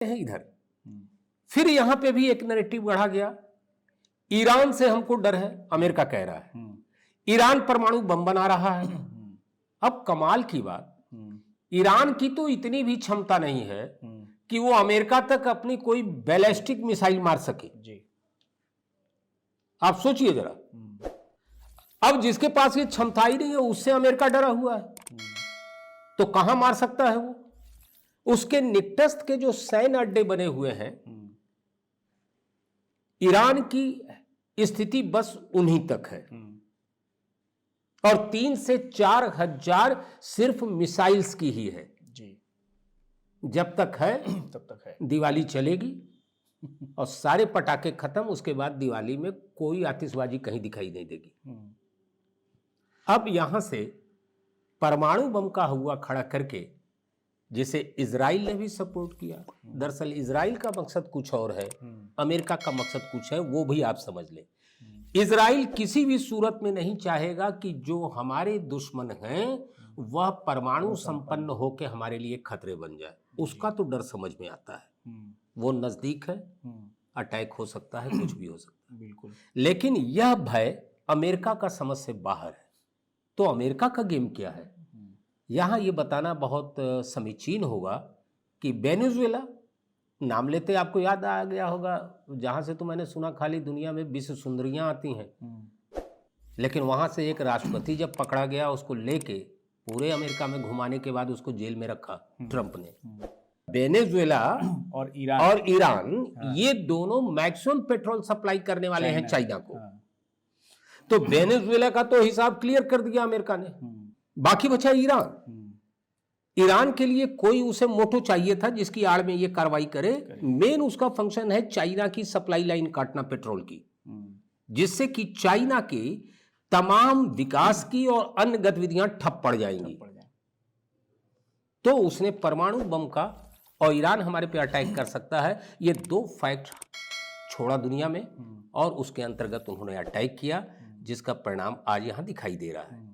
हैं इधर। फिर यहां पे भी एक नैरेटिव गढ़ा गया, ईरान से हमको डर है, अमेरिका कह रहा है ईरान परमाणु बम बना रहा है। अब कमाल की बात, ईरान की तो इतनी भी क्षमता नहीं है कि वो अमेरिका तक अपनी कोई बैलिस्टिक मिसाइल मार सके जी। आप सोचिए जरा, अब जिसके पास ये क्षमता ही नहीं है उससे अमेरिका डरा हुआ है, तो कहां मार सकता है वो? उसके निकटस्थ के जो सैन्य अड्डे बने हुए हैं, ईरान की स्थिति बस उन्हीं तक है, और 3 से 4 हजार सिर्फ मिसाइल्स की ही है जी। जब तक है तब तक है, दिवाली चलेगी और सारे पटाखे खत्म, उसके बाद दिवाली में कोई आतिशबाजी कहीं दिखाई नहीं देगी। अब यहां से परमाणु बम का हुआ खड़ा करके, जिसे इजराइल ने भी सपोर्ट किया। दरअसल इजराइल का मकसद कुछ और है, अमेरिका का मकसद कुछ है, वो भी आप समझ लें। इजराइल किसी भी सूरत में नहीं चाहेगा कि जो हमारे दुश्मन हैं वह परमाणु संपन्न होकर हमारे लिए खतरे बन जाए। उसका तो डर समझ में आता है, वो नजदीक है, अटैक हो सकता है, कुछ भी हो सकता है बिल्कुल। लेकिन यह भय अमेरिका का समझ से बाहर है। तो अमेरिका का गेम क्या है, यहां यह बताना बहुत समीचीन होगा कि वेनेजुएला नाम लेते आपको याद आ गया होगा, जहां से तो मैंने सुना खाली दुनिया में 20 सुंदरियां आती हैं, लेकिन वहां से एक राष्ट्रपति जब पकड़ा गया, उसको लेके पूरे अमेरिका में घुमाने के बाद उसको जेल में रखा ट्रंप ने। वेनेजुएला और ईरान ये दोनों मैक्सिमम पेट्रोल सप्लाई करने वाले हैं चाइना को। तो वेनेजुएला का तो हिसाब क्लियर कर दिया अमेरिका ने, बाकी बचा ईरान। ईरान के लिए कोई उसे मोटो चाहिए था जिसकी आड़ में ये कार्रवाई करे। मेन उसका फंक्शन है चाइना की सप्लाई लाइन काटना पेट्रोल की, जिससे कि चाइना की तमाम विकास की और अन्य गतिविधियां ठप पड़ जाएंगी। तो उसने परमाणु बम का और ईरान हमारे पे अटैक कर सकता है, ये 2 फैक्ट छोड़ा दुनिया में, और उसके अंतर्गत उन्होंने अटैक किया, जिसका परिणाम आज यहां दिखाई दे रहा है।